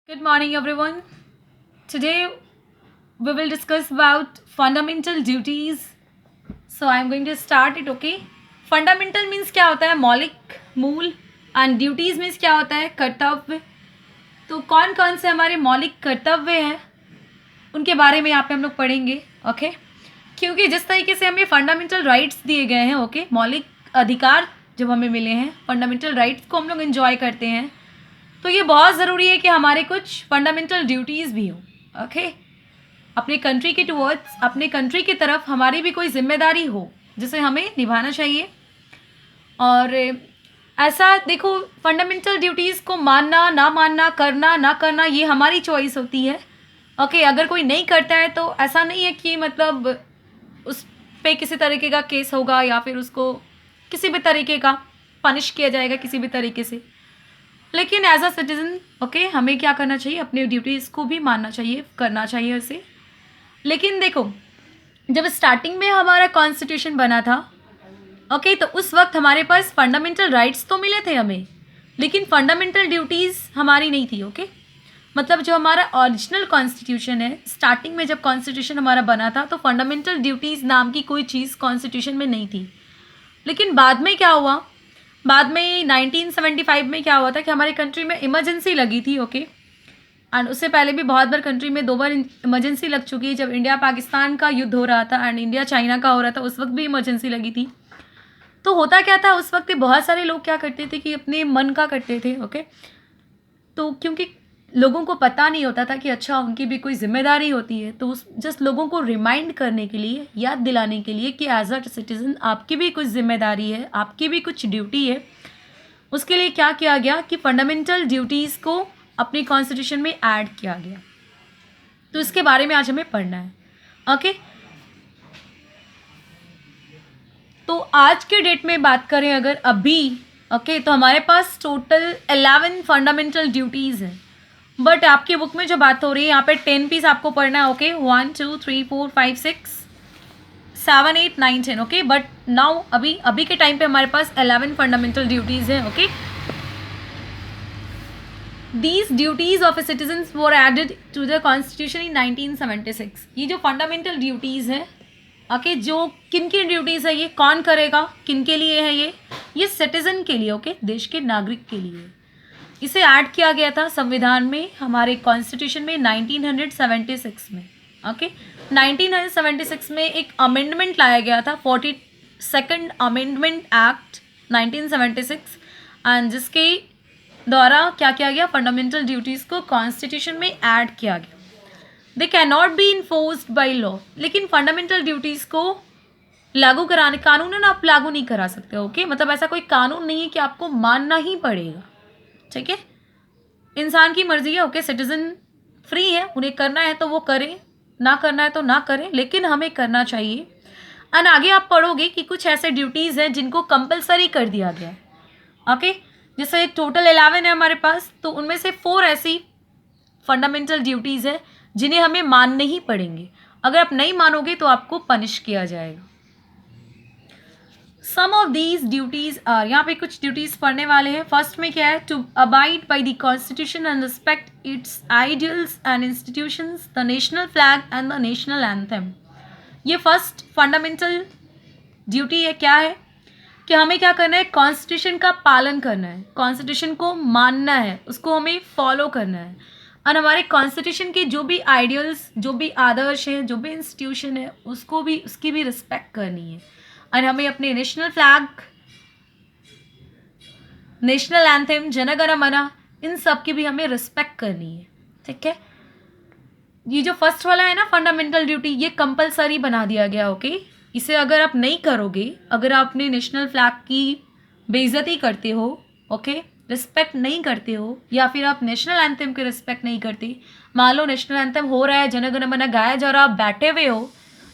Good morning, everyone. Today we will discuss about fundamental duties. So I'm going to start it. Okay. Fundamental means क्या होता है? मौलिक, मूल. And duties means क्या होता है? कर्तव्य. तो कौन कौन से हमारे मौलिक कर्तव्य हैं उनके बारे में यहाँ पे हम लोग पढ़ेंगे. ओके. क्योंकि जिस तरीके से हमें फंडामेंटल राइट्स दिए गए हैं, ओके, मौलिक अधिकार जब हमें मिले हैं, फंडामेंटल राइट्स को हम लोग एंजॉय करते हैं, तो ये बहुत ज़रूरी है कि हमारे कुछ फंडामेंटल ड्यूटीज़ भी हों. ओके. अपने कंट्री के टुवर्ड्स, अपने कंट्री की तरफ हमारी भी कोई जिम्मेदारी हो जिसे हमें निभाना चाहिए. और ऐसा देखो, फंडामेंटल ड्यूटीज़ को मानना ना मानना, करना ना करना, ये हमारी चॉइस होती है. ओके. अगर कोई नहीं करता है तो ऐसा नहीं है कि मतलब उस पे किसी तरीके का केस होगा या फिर उसको किसी भी तरीके का पनिश किया जाएगा किसी भी तरीके से. लेकिन एज अ सिटीज़न, ओके, हमें क्या करना चाहिए? अपने ड्यूटीज़ को भी मानना चाहिए, करना चाहिए उसे. लेकिन देखो, जब स्टार्टिंग में हमारा कॉन्स्टिट्यूशन बना था, ओके, तो उस वक्त हमारे पास फंडामेंटल राइट्स तो मिले थे हमें, लेकिन फंडामेंटल ड्यूटीज़ हमारी नहीं थी. ओके. मतलब जो हमारा ओरिजिनल कॉन्स्टिट्यूशन है, स्टार्टिंग में जब कॉन्स्टिट्यूशन हमारा बना था तो फंडामेंटल ड्यूटीज़ नाम की कोई चीज़ कॉन्स्टिट्यूशन में नहीं थी. लेकिन बाद में क्या हुआ? बाद में 1975 में क्या हुआ था कि हमारी कंट्री में इमरजेंसी लगी थी. ओके. एंड उससे पहले भी बहुत बार कंट्री में 2 बार इमरजेंसी लग चुकी है. जब इंडिया पाकिस्तान का युद्ध हो रहा था एंड इंडिया चाइना का हो रहा था, उस वक्त भी इमरजेंसी लगी थी. तो होता क्या था उस वक्त? बहुत सारे लोग क्या करते थे कि अपने मन का करते थे. ओके. तो क्योंकि लोगों को पता नहीं होता था कि अच्छा उनकी भी कोई जिम्मेदारी होती है, तो उस जस्ट लोगों को रिमाइंड करने के लिए, याद दिलाने के लिए कि एज अ सिटीज़न आपकी भी कुछ जिम्मेदारी है, आपकी भी कुछ ड्यूटी है, उसके लिए क्या किया गया कि फंडामेंटल ड्यूटीज़ को अपनी कॉन्स्टिट्यूशन में ऐड किया गया. तो इसके बारे में आज हमें पढ़ना है. ओके. तो आज के डेट में बात करें अगर अभी, ओके, तो हमारे पास टोटल 11 फंडामेंटल ड्यूटीज़ हैं. बट आपकी बुक में जो बात हो रही है यहाँ पे 10 पीस आपको पढ़ना है. ओके. 1 2 3 4 5 6 7 8 9 10. ओके. बट नाउ अभी के टाइम पे हमारे पास 11 फंडामेंटल ड्यूटीज़ हैं. Okay. These duties of a citizens were added to the constitution in 1976. ये जो फंडामेंटल ड्यूटीज़ हैं, ओके, जो किन की ड्यूटीज़ है, ये कौन करेगा, किन के लिए है ये सिटीज़न के लिए, ओके, देश के नागरिक के लिए. इसे ऐड किया गया था संविधान में, हमारे कॉन्स्टिट्यूशन में 1976 में. ओके. 1976 में एक अमेंडमेंट लाया गया था, 42nd अमेंडमेंट एक्ट 1976, एंड जिसके द्वारा क्या किया गया? फंडामेंटल ड्यूटीज़ को कॉन्स्टिट्यूशन में ऐड किया गया. They can not be enforced by law. लेकिन फंडामेंटल ड्यूटीज़ को लागू कराने, कानूनन आप लागू नहीं करा सकते. ओके. मतलब ऐसा कोई कानून नहीं है कि आपको मानना ही पड़ेगा. ठीक है. इंसान की मर्जी है. ओके. सिटीजन फ्री है, उन्हें करना है तो वो करें, ना करना है तो ना करें, लेकिन हमें करना चाहिए. एंड आगे आप पढ़ोगे कि कुछ ऐसे ड्यूटीज़ हैं जिनको कंपलसरी कर दिया गया है. ओके. जैसे टोटल 11 है हमारे पास, तो उनमें से 4 ऐसी फंडामेंटल ड्यूटीज़ है जिन्हें हमें मानने ही पड़ेंगे. अगर आप नहीं मानोगे तो आपको पनिश किया जाएगा. सम ऑफ दीज ड्यूटीज़ आर, यहाँ पे कुछ ड्यूटीज़ पढ़ने वाले हैं. फर्स्ट में क्या है? To abide by the constitution and respect its ideals and institutions, the national flag and the national anthem. ये फर्स्ट फंडामेंटल ड्यूटी है. क्या है कि हमें क्या करना है? कॉन्स्टिट्यूशन का पालन करना है, कॉन्स्टिट्यूशन को मानना है, उसको हमें फॉलो करना है. और हमारे कॉन्स्टिट्यूशन के जो भी आइडियल्स, जो भी आदर्श हैं, जो भी इंस्टीट्यूशन है, उसको भी, उसकी भी रिस्पेक्ट करनी है. और हमें अपने national flag, national anthem, Jana Gana मन, इन सब की भी हमें रिस्पेक्ट करनी है. ठीक है. ये जो फर्स्ट वाला है ना फंडामेंटल ड्यूटी, ये कंपलसरी बना दिया गया. ओके. इसे अगर आप नहीं करोगे, अगर आप अपने नेशनल फ्लैग की बेइज्जती करते हो, ओके, रिस्पेक्ट नहीं करते हो, या फिर आप नेशनल एंथम के रिस्पेक्ट नहीं करते, मान लो नेशनल एंथम हो रहा है, जन गण मन गाया जा रहा, आप बैठे हुए हो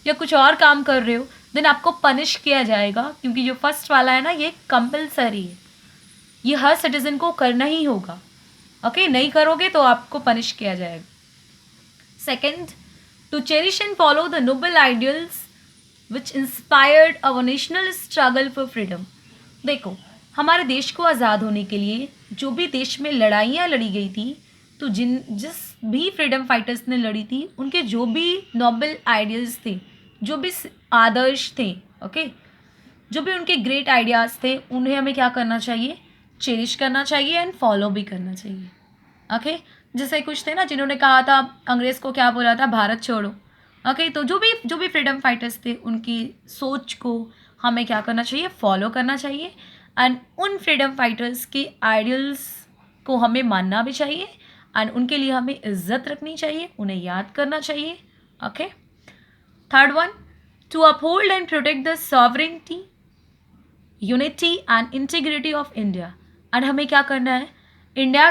या कुछ और काम कर रहे हो, देन आपको पनिश किया जाएगा. क्योंकि जो फर्स्ट वाला है ना, ये कंपलसरी है, ये हर सिटीजन को करना ही होगा. ओके. नहीं करोगे तो आपको पनिश किया जाएगा. Second, to cherish and follow the noble ideals which inspired our national struggle for freedom. देखो, हमारे देश को आज़ाद होने के लिए जो भी देश में लड़ाइयाँ लड़ी गई थी, तो जिस भी फ्रीडम फाइटर्स ने लड़ी थी, उनके जो भी नोबल आइडियल्स थे, जो भी आदर्श थे, ओके, जो भी उनके ग्रेट आइडियाज़ थे, उन्हें हमें क्या करना चाहिए, चेरिश करना चाहिए एंड फॉलो भी करना चाहिए, ओके। जैसे कुछ थे ना जिन्होंने कहा था, अंग्रेज़ को क्या बोला था, भारत छोड़ो, ओके। तो जो भी फ्रीडम फाइटर्स थे, उनकी सोच को हमें क्या करना चाहिए, फॉलो करना चाहिए एंड उन फ्रीडम फाइटर्स के आइडियल्स को हमें मानना भी चाहिए एंड उनके लिए हमें इज्जत रखनी चाहिए, उन्हें याद करना चाहिए, okay. Third one, to uphold and protect the sovereignty, unity and integrity of India. And हमें क्या करना है, इंडिया